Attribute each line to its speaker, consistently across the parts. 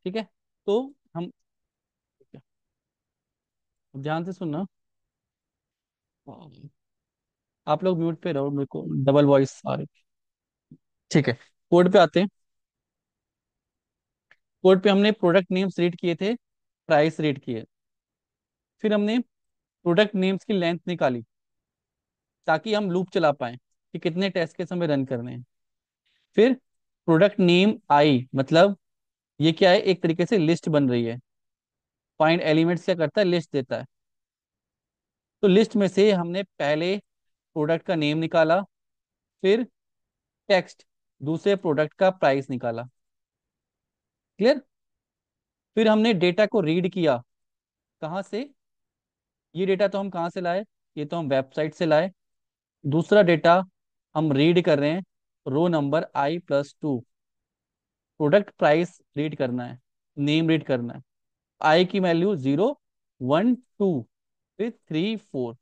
Speaker 1: ठीक है। तो हम, ध्यान से सुनना। आप लोग म्यूट पे रहो, मेरे को डबल वॉइस आ रही। ठीक है, कोड पे आते हैं। कोड पे हमने प्रोडक्ट नेम्स रीड किए थे, प्राइस रीड किए। फिर हमने प्रोडक्ट नेम्स की लेंथ निकाली, ताकि हम लूप चला पाए कि कितने टेस्ट केस हमें रन करने हैं। फिर प्रोडक्ट नेम आई, मतलब ये क्या है, एक तरीके से लिस्ट बन रही है। फाइंड एलिमेंट्स क्या करता है, लिस्ट देता है। तो लिस्ट में से हमने पहले प्रोडक्ट का नेम निकाला, फिर टेक्स्ट, दूसरे प्रोडक्ट का प्राइस निकाला। क्लियर। फिर हमने डेटा को रीड किया। कहाँ से? ये डेटा तो हम कहाँ से लाए, ये तो हम वेबसाइट से लाए। दूसरा डेटा हम रीड कर रहे हैं, row number I+2। Product price read करना है, नेम रीड करना है। आई की वैल्यू 0, 1, 2, फिर 3, 4।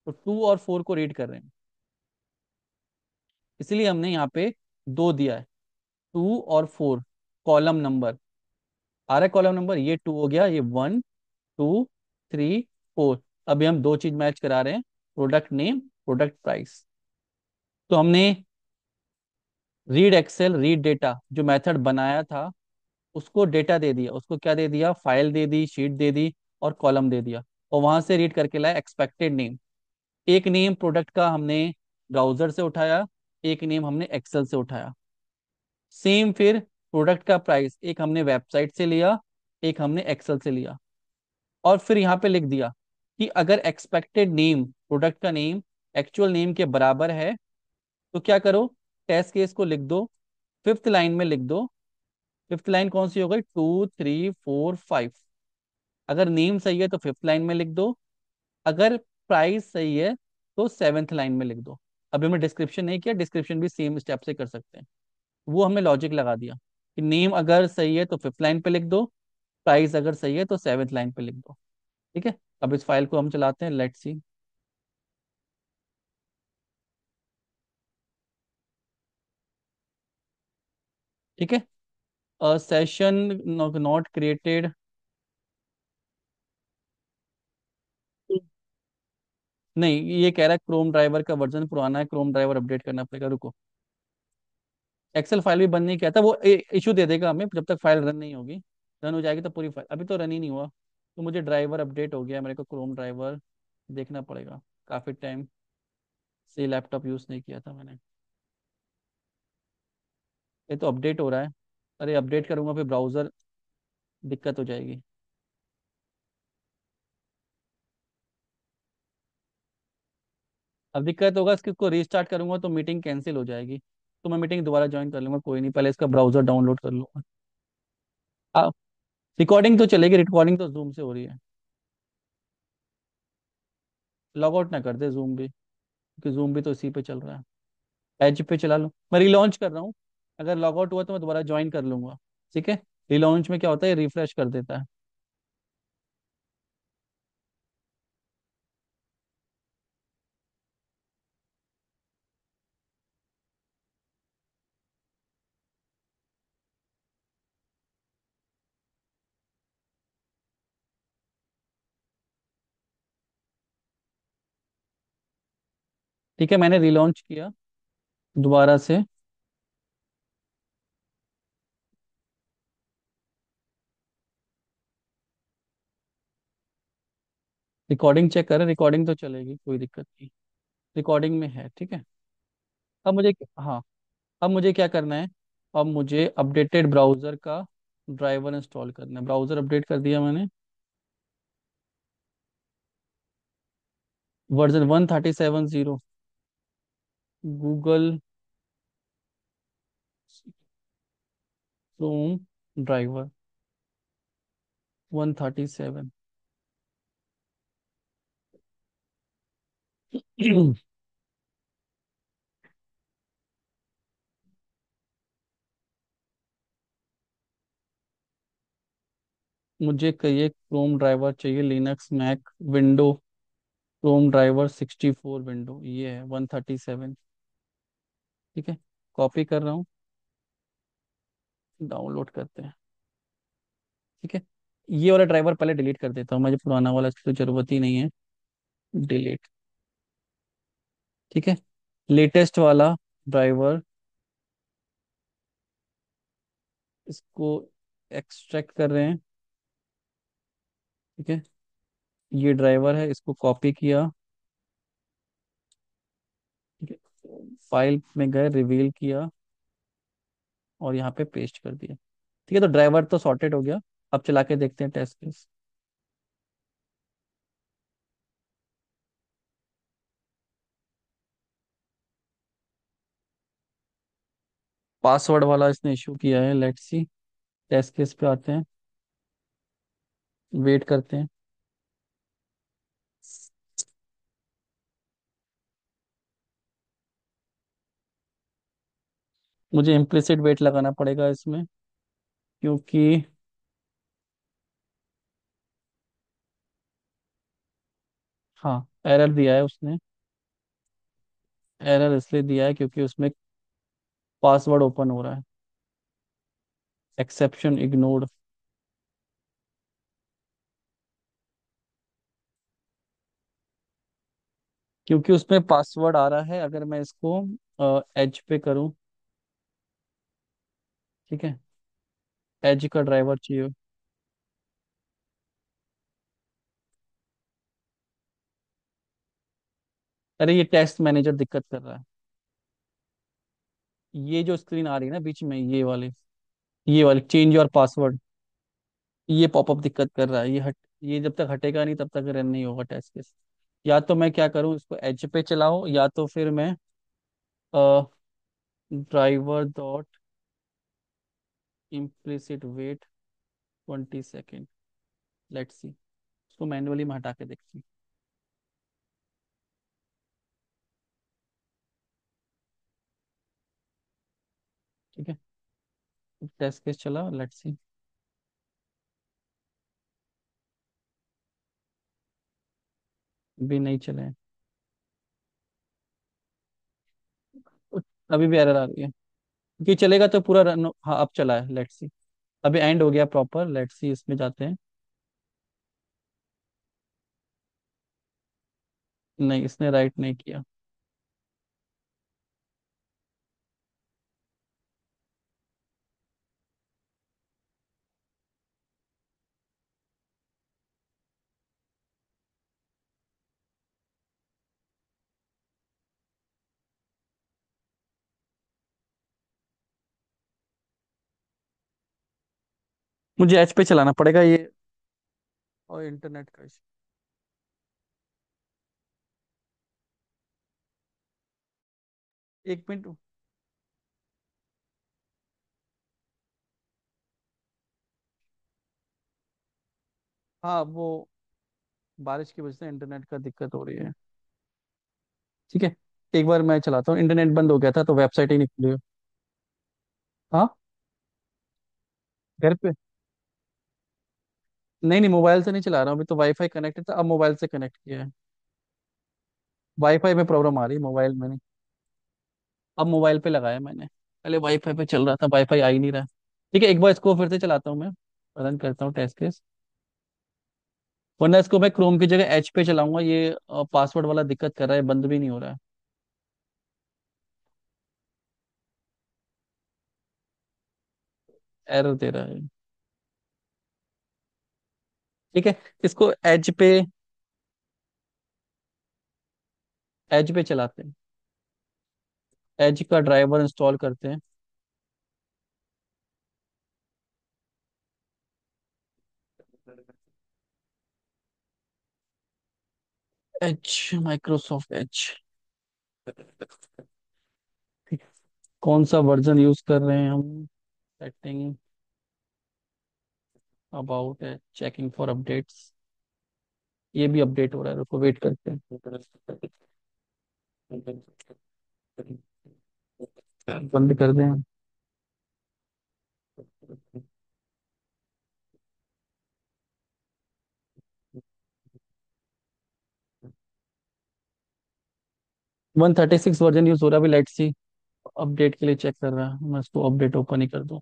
Speaker 1: तो 2 और 4 को रीड कर रहे हैं, इसलिए हमने यहाँ पे 2 दिया है। 2 और 4 कॉलम नंबर आ रहा है। कॉलम नंबर ये 2 हो गया, ये 1, 2, 3, 4। अभी हम दो चीज मैच करा रहे हैं, प्रोडक्ट नेम, प्रोडक्ट प्राइस। तो हमने रीड एक्सेल रीड डेटा जो मेथड बनाया था, उसको डेटा दे दिया, उसको क्या दे दिया, फाइल दे दी, शीट दे दी, और कॉलम दे दिया। और वहां से रीड करके लाया एक्सपेक्टेड नेम। एक नेम प्रोडक्ट का हमने ब्राउजर से उठाया, एक नेम हमने एक्सेल से उठाया। सेम फिर प्रोडक्ट का प्राइस, एक हमने वेबसाइट से लिया, एक हमने एक्सेल से लिया। और फिर यहाँ पे लिख दिया कि अगर एक्सपेक्टेड नेम, प्रोडक्ट का नेम, एक्चुअल नेम के बराबर है, तो क्या करो, टेस्ट केस को लिख दो, फिफ्थ लाइन में लिख दो। फिफ्थ लाइन कौन सी हो गई, 2, 3, 4, 5। अगर नेम सही है तो फिफ्थ लाइन में लिख दो, अगर प्राइस सही है तो सेवेंथ लाइन में लिख दो। अभी हमने डिस्क्रिप्शन नहीं किया, डिस्क्रिप्शन भी सेम स्टेप से कर सकते हैं। वो हमने लॉजिक लगा दिया कि नेम अगर सही है तो फिफ्थ लाइन पे लिख दो, प्राइस अगर सही है तो सेवेंथ लाइन पे लिख दो। ठीक है। अब इस फाइल को हम चलाते हैं, लेट्स सी। ठीक है। Session not created. नहीं, ये कह रहा है क्रोम ड्राइवर का वर्जन पुराना है, क्रोम ड्राइवर अपडेट करना पड़ेगा, रुको। एक्सेल फाइल भी बंद नहीं किया था वो, इशू दे देगा हमें जब तक फाइल रन नहीं होगी। रन हो जाएगी तो पूरी फाइल, अभी तो रन ही नहीं हुआ। तो मुझे ड्राइवर अपडेट हो गया, मेरे को क्रोम ड्राइवर देखना पड़ेगा। काफ़ी टाइम से लैपटॉप यूज़ नहीं किया था मैंने। ये तो अपडेट हो रहा है। अरे अपडेट करूंगा फिर ब्राउज़र, दिक्कत हो जाएगी। अब दिक्कत होगा, इसको रीस्टार्ट करूंगा तो मीटिंग कैंसिल हो जाएगी। तो मैं मीटिंग दोबारा ज्वाइन कर लूंगा, कोई नहीं, पहले इसका ब्राउज़र डाउनलोड कर लूंगा। हाँ, रिकॉर्डिंग तो चलेगी, रिकॉर्डिंग तो जूम से हो रही है। लॉग आउट ना कर दे जूम भी, क्योंकि जूम भी तो इसी पे चल रहा है। एज पे चला लो, मैं रिलॉन्च कर रहा हूँ। अगर लॉग आउट हुआ तो मैं दोबारा ज्वाइन कर लूंगा। ठीक है। रिलॉन्च में क्या होता है, रिफ्रेश कर देता है। ठीक है, मैंने रिलॉन्च किया दोबारा से। रिकॉर्डिंग चेक करें, रिकॉर्डिंग तो चलेगी, कोई दिक्कत नहीं। रिकॉर्डिंग में है, ठीक है। अब मुझे, हाँ, अब मुझे क्या करना है, अब मुझे अपडेटेड ब्राउजर का ड्राइवर इंस्टॉल करना है। ब्राउजर अपडेट कर दिया मैंने, वर्जन 1370। Google Chrome driver 137। मुझे कहिए क्रोम ड्राइवर चाहिए, Linux, Mac, window. Chrome driver 64 window, ये है 137। ठीक है, कॉपी कर रहा हूँ, डाउनलोड करते हैं। ठीक है, ये वाला ड्राइवर पहले डिलीट कर देता हूँ, मुझे पुराना वाला इसकी तो जरूरत ही नहीं है। डिलीट। ठीक है, लेटेस्ट वाला ड्राइवर, इसको एक्सट्रैक्ट कर रहे हैं। ठीक है, ये ड्राइवर है, इसको कॉपी किया। ठीक है, फाइल में गए, रिवील किया और यहाँ पे पेस्ट कर दिया। ठीक है, तो ड्राइवर तो सॉर्टेड हो गया। अब चला के देखते हैं टेस्ट केस। पासवर्ड वाला इसने इशू किया है, लेट्स सी। टेस्ट केस पे आते हैं, वेट करते हैं। मुझे इम्प्लिसिट वेट लगाना पड़ेगा इसमें, क्योंकि हाँ, एरर दिया है उसने। एरर इसलिए दिया है क्योंकि उसमें पासवर्ड ओपन हो रहा है। Exception ignored. क्योंकि उसमें पासवर्ड आ रहा है, अगर मैं इसको एज पे करूँ। ठीक है, एज का ड्राइवर चाहिए। अरे ये टेस्ट मैनेजर दिक्कत कर रहा है। ये जो स्क्रीन आ रही है ना बीच में, ये वाली चेंज योर पासवर्ड, ये पॉपअप दिक्कत कर रहा है। ये जब तक हटेगा नहीं तब तक रन नहीं होगा टेस्ट केस। या तो मैं क्या करूँ, इसको एज पे चलाऊं, या तो फिर मैं driver dot implicit wait 20 second, let's see. इसको मैन्युअली में हटा के देखती हूँ। ठीक है, टेस्ट केस चला, लेट्स सी। भी नहीं चले हैं। अभी भी एरर आ रही है। कि चलेगा तो पूरा रन, हाँ अब चला है, लेट्स सी। अभी एंड हो गया प्रॉपर, लेट्स सी इसमें जाते हैं। नहीं, इसने राइट नहीं किया। मुझे एच पे चलाना पड़ेगा ये, और इंटरनेट का इशू। 1 मिनट। हाँ, वो बारिश की वजह से इंटरनेट का दिक्कत हो रही है। ठीक है, एक बार मैं चलाता हूँ, इंटरनेट बंद हो गया था तो वेबसाइट ही नहीं खुली। हाँ, घर पे। नहीं नहीं, मोबाइल से नहीं चला रहा हूँ, अभी तो वाईफाई कनेक्टेड था, अब मोबाइल से कनेक्ट किया है। वाईफाई में प्रॉब्लम आ रही है, मोबाइल में नहीं। अब मोबाइल पे लगाया मैंने, पहले वाईफाई पे चल रहा था, वाईफाई आ ही नहीं रहा। ठीक है, एक बार इसको फिर से चलाता हूँ मैं, रन करता हूँ टेस्ट केस। वरना इसको मैं क्रोम की जगह एच पे चलाऊंगा, ये पासवर्ड वाला दिक्कत कर रहा है, बंद भी नहीं हो रहा है। एरर दे रहा है। ठीक है, इसको एज पे चलाते हैं। एज का ड्राइवर इंस्टॉल करते हैं। H, Microsoft H. ठीक है, कौन सा वर्जन यूज कर रहे हैं हम। सेटिंग, अबाउट है, चेकिंग फॉर अपडेट्स। ये भी अपडेट हो रहा है, रुको वेट करते हैं। बंद कर दें। 136 वर्जन यूज हो रहा है अभी, लेट्स सी। अपडेट के लिए चेक कर रहा है, मैं इसको अपडेट ओपन ही कर दूं।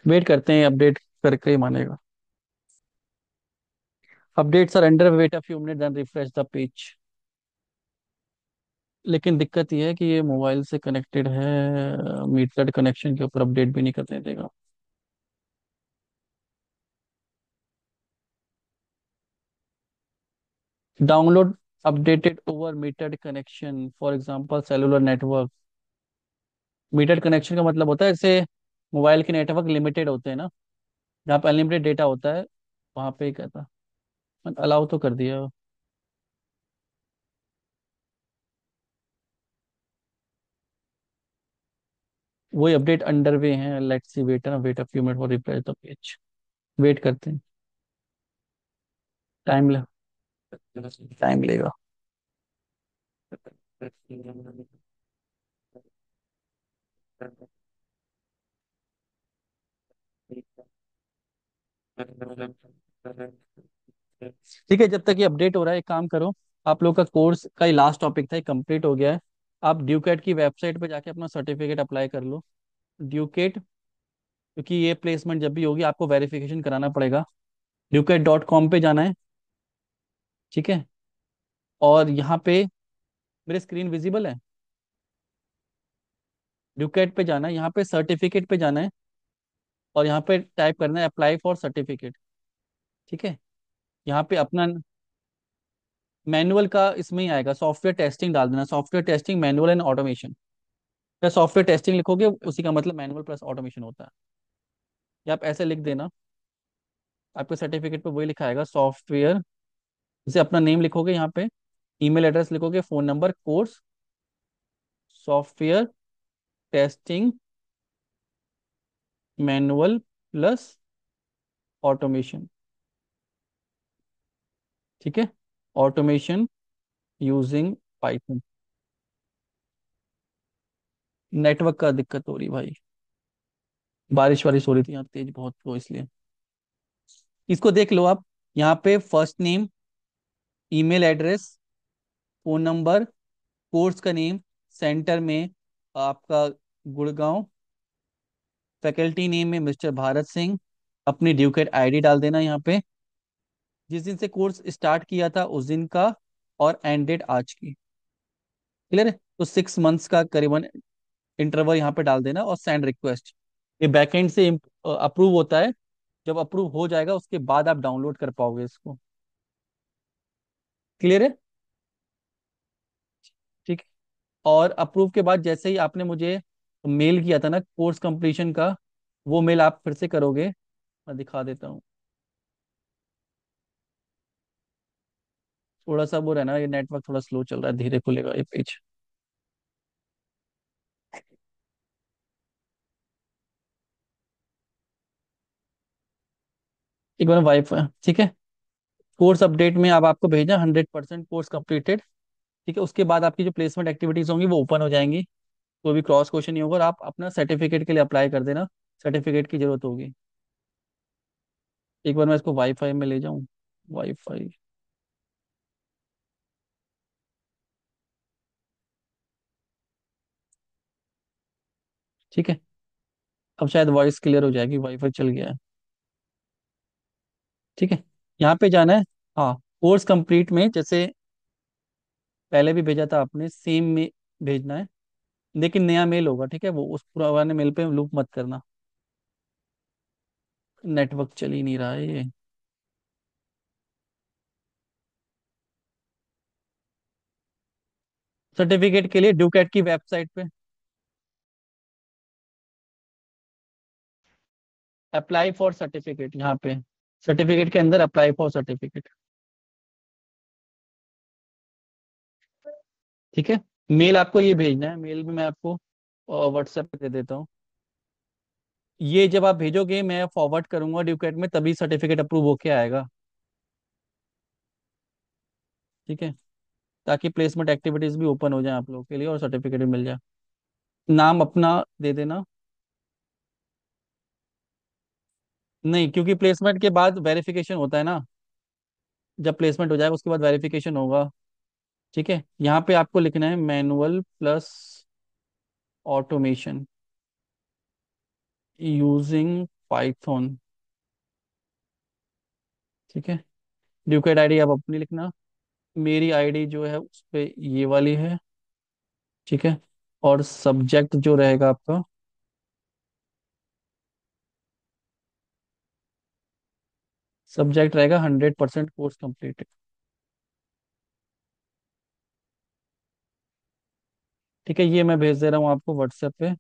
Speaker 1: वेट करते हैं, अपडेट करके ही मानेगा। Updates are under, wait a few minute then refresh the page. लेकिन दिक्कत यह है कि ये मोबाइल से कनेक्टेड है, मीटर्ड कनेक्शन के ऊपर अपडेट भी नहीं करने देगा। Download updated over metered connection, for example cellular network. Metered connection का मतलब होता है जैसे मोबाइल के नेटवर्क लिमिटेड होते हैं ना, जहाँ पे अनलिमिटेड डेटा होता है, वहां पे ही कहता। अलाउ तो कर दिया। वही अपडेट अंडर वे है, लेट्स सी, वेट ना, wait a few minute for refresh the page. Wait करते हैं। टाइम ले टाइम लेगा। ठीक है, जब तक ये अपडेट हो रहा है एक काम करो। आप लोग का कोर्स का ही लास्ट टॉपिक था, कंप्लीट हो गया है। आप ड्यूकेट की वेबसाइट पे जाके अपना सर्टिफिकेट अप्लाई कर लो। ड्यूकेट, क्योंकि ये प्लेसमेंट जब भी होगी आपको वेरिफिकेशन कराना पड़ेगा। ड्यूकेट.com पे जाना है। ठीक है। और यहाँ पे मेरे स्क्रीन विजिबल है। ड्यूकेट पे जाना है, यहाँ पे सर्टिफिकेट पे जाना है, और यहाँ पे टाइप करना है अप्लाई फॉर सर्टिफिकेट। ठीक है। यहाँ पे अपना मैनुअल का इसमें ही आएगा, सॉफ्टवेयर टेस्टिंग डाल देना, software testing manual and automation. या सॉफ्टवेयर टेस्टिंग लिखोगे उसी का मतलब मैनुअल प्लस ऑटोमेशन होता है। या आप ऐसे लिख देना, आपके सर्टिफिकेट पे वही लिखा आएगा सॉफ्टवेयर। जैसे अपना नेम लिखोगे यहाँ पे, ईमेल एड्रेस लिखोगे, phone number, course, software testing manual plus automation. ठीक है। Automation using Python. नेटवर्क का दिक्कत हो रही भाई, बारिश वारिश हो रही थी यहाँ तेज बहुत, तो इसलिए इसको देख लो आप। यहाँ पे first name, email address, phone number, course का नेम, सेंटर में आपका गुड़गांव, फैकल्टी नेम में मिस्टर भारत सिंह, अपनी ड्यूकेट आईडी डाल देना यहाँ पे, जिस दिन से कोर्स स्टार्ट किया था उस दिन का, और एंड डेट आज की। क्लियर है, तो 6 मंथ्स का करीबन इंटरवल यहाँ पे डाल देना, और सेंड रिक्वेस्ट। ये बैकएंड से अप्रूव होता है। जब अप्रूव हो जाएगा उसके बाद आप डाउनलोड कर पाओगे इसको। क्लियर है। ठीक है। और अप्रूव के बाद जैसे ही आपने मुझे मेल किया था ना कोर्स कंप्लीशन का, वो मेल आप फिर से करोगे। मैं दिखा देता हूँ। थोड़ा सा वो रहना, ये नेटवर्क थोड़ा स्लो चल रहा है, धीरे खुलेगा ये पेज। एक बार वाईफाई, ठीक है। कोर्स अपडेट में अब आपको भेजना 100% कोर्स कंप्लीटेड। ठीक है, उसके बाद आपकी जो प्लेसमेंट एक्टिविटीज होंगी वो ओपन हो जाएंगी। तो भी क्रॉस क्वेश्चन नहीं होगा, और आप अपना सर्टिफिकेट के लिए अप्लाई कर देना। सर्टिफिकेट की जरूरत होगी। एक बार मैं इसको वाईफाई में ले जाऊं। वाईफाई। ठीक है। अब शायद वॉइस क्लियर हो जाएगी, वाईफाई चल गया है। ठीक है। यहाँ पे जाना है। हाँ, कोर्स कंप्लीट में जैसे पहले भी भेजा था आपने, सेम में भेजना है। लेकिन नया मेल होगा, ठीक है, वो उस पुराने मेल पे लूप मत करना। नेटवर्क चल ही नहीं रहा है ये। सर्टिफिकेट के लिए ड्यूकेट की वेबसाइट पे अप्लाई फॉर सर्टिफिकेट, यहाँ पे सर्टिफिकेट के अंदर अप्लाई फॉर सर्टिफिकेट। ठीक है। मेल आपको ये भेजना है, मेल भी मैं आपको व्हाट्सएप पे दे देता हूँ। ये जब आप भेजोगे मैं फॉरवर्ड करूंगा ड्यूकेट में, तभी सर्टिफिकेट अप्रूव होके आएगा। ठीक है। ताकि प्लेसमेंट एक्टिविटीज भी ओपन हो जाए आप लोगों के लिए, और सर्टिफिकेट भी मिल जाए। नाम अपना दे देना। नहीं, क्योंकि प्लेसमेंट के बाद वेरिफिकेशन होता है ना। जब प्लेसमेंट हो जाएगा उसके बाद वेरिफिकेशन होगा। ठीक है। यहाँ पे आपको लिखना है manual plus automation using Python. ठीक है। ड्यूकेट आईडी आप अपनी लिखना। मेरी आईडी जो है उस पे ये वाली है। ठीक है। और सब्जेक्ट जो रहेगा आपका, सब्जेक्ट रहेगा 100% कोर्स कंप्लीट। ठीक है, ये मैं भेज दे रहा हूँ आपको व्हाट्सएप पे।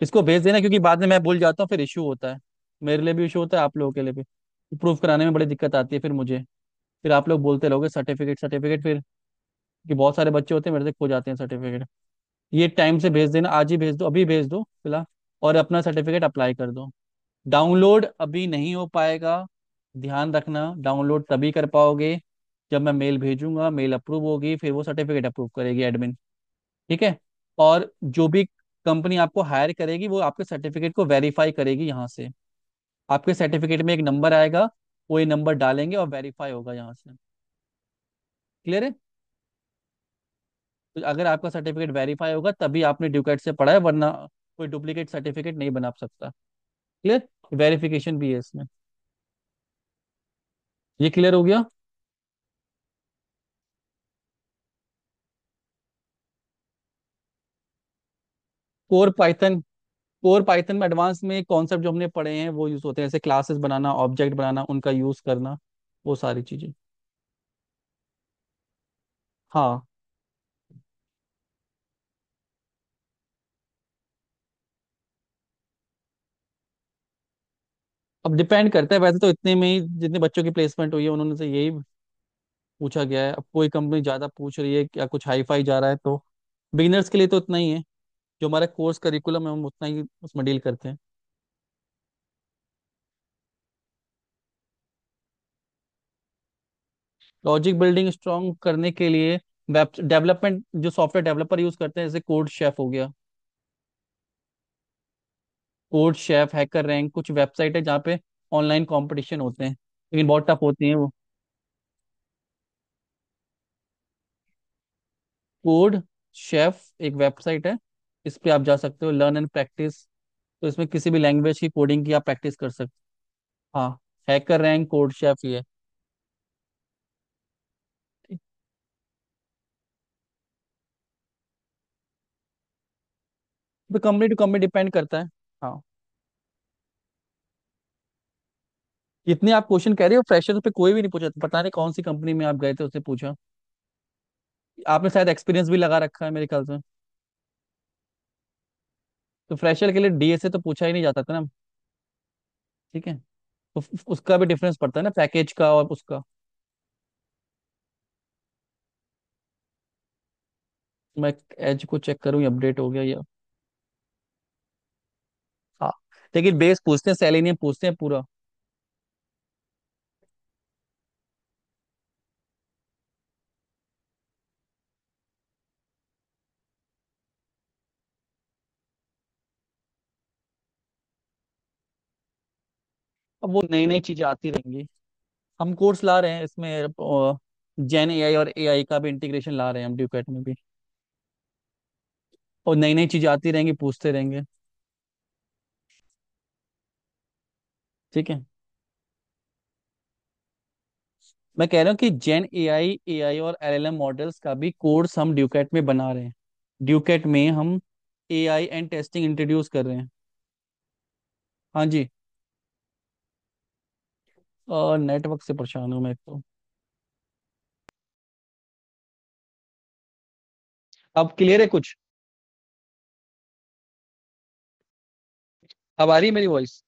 Speaker 1: इसको भेज देना, क्योंकि बाद में मैं भूल जाता हूँ, फिर इशू होता है। मेरे लिए भी इशू होता है, आप लोगों के लिए भी। प्रूफ कराने में बड़ी दिक्कत आती है फिर मुझे। फिर आप लोग बोलते रहोगे सर्टिफिकेट सर्टिफिकेट, फिर कि बहुत सारे बच्चे होते हैं मेरे से खो जाते हैं सर्टिफिकेट। ये टाइम से भेज देना, आज ही भेज दो, अभी भेज दो फिलहाल। और अपना सर्टिफिकेट अप्लाई कर दो। डाउनलोड अभी नहीं हो पाएगा। ध्यान रखना, डाउनलोड तभी कर पाओगे जब मैं मेल भेजूंगा, मेल अप्रूव होगी, फिर वो सर्टिफिकेट अप्रूव करेगी एडमिन। ठीक है। और जो भी कंपनी आपको हायर करेगी वो आपके सर्टिफिकेट को वेरीफाई करेगी यहाँ से। आपके सर्टिफिकेट में एक नंबर आएगा, वो ये नंबर डालेंगे और वेरीफाई होगा यहाँ से। क्लियर है? तो अगर आपका सर्टिफिकेट वेरीफाई होगा तभी आपने ड्यूकेट से पढ़ा है, वरना कोई डुप्लीकेट सर्टिफिकेट नहीं बना सकता। क्लियर? वेरिफिकेशन भी है इसमें। ये क्लियर हो गया? Core Python. कोर पाइथन में एडवांस में कॉन्सेप्ट जो हमने पढ़े हैं वो यूज होते हैं, जैसे क्लासेस बनाना, ऑब्जेक्ट बनाना, उनका यूज करना, वो सारी चीजें। हाँ। अब डिपेंड करता है, वैसे तो इतने में ही जितने बच्चों की प्लेसमेंट हुई है उन्होंने से यही पूछा गया है। अब कोई कंपनी ज्यादा पूछ रही है, क्या कुछ हाई फाई जा रहा है, तो बिगिनर्स के लिए तो इतना ही है। जो हमारा कोर्स करिकुलम है हम उतना ही उसमें डील करते हैं। लॉजिक बिल्डिंग स्ट्रॉन्ग करने के लिए वेब डेवलपमेंट, जो सॉफ्टवेयर डेवलपर यूज करते हैं, जैसे कोड शेफ हो गया। कोड शेफ, हैकर रैंक, कुछ वेबसाइट है जहाँ पे ऑनलाइन कंपटीशन होते हैं, लेकिन बहुत टफ होती हैं वो। कोड शेफ एक वेबसाइट है, इस पे आप जा सकते हो, लर्न एंड प्रैक्टिस। तो इसमें किसी भी लैंग्वेज की कोडिंग की आप प्रैक्टिस कर सकते हो। हाँ। हैकर रैंक, कोड शेफ ही है। तो कंपनी टू कंपनी डिपेंड करता है। हाँ। जितने आप क्वेश्चन कह रहे हो फ्रेशर पे कोई भी नहीं पूछा, पता नहीं कौन सी कंपनी में आप गए थे उससे पूछा। आपने शायद एक्सपीरियंस भी लगा रखा है मेरे ख्याल से। तो फ्रेशर के लिए डीएसए तो पूछा ही नहीं जाता था ना। ठीक है। तो उसका भी डिफरेंस पड़ता है ना, पैकेज का और उसका। मैं एज को चेक करूँ अपडेट हो गया या। हाँ। लेकिन बेस पूछते हैं, सेलेनियम पूछते हैं पूरा। अब वो नई नई चीजें आती रहेंगी। हम कोर्स ला रहे हैं इसमें, जेन एआई और एआई का भी इंटीग्रेशन ला रहे हैं हम ड्यूकेट में भी। और नई नई चीजें आती रहेंगी, पूछते रहेंगे। ठीक है। मैं कह रहा हूँ कि जेन एआई, एआई और एलएलएम मॉडल्स का भी कोर्स हम ड्यूकेट में बना रहे हैं। ड्यूकेट में हम एआई एंड टेस्टिंग इंट्रोड्यूस कर रहे हैं। हाँ जी। नेटवर्क से परेशान हूँ मैं एक तो। अब क्लियर है कुछ? अब आ रही है मेरी वॉइस?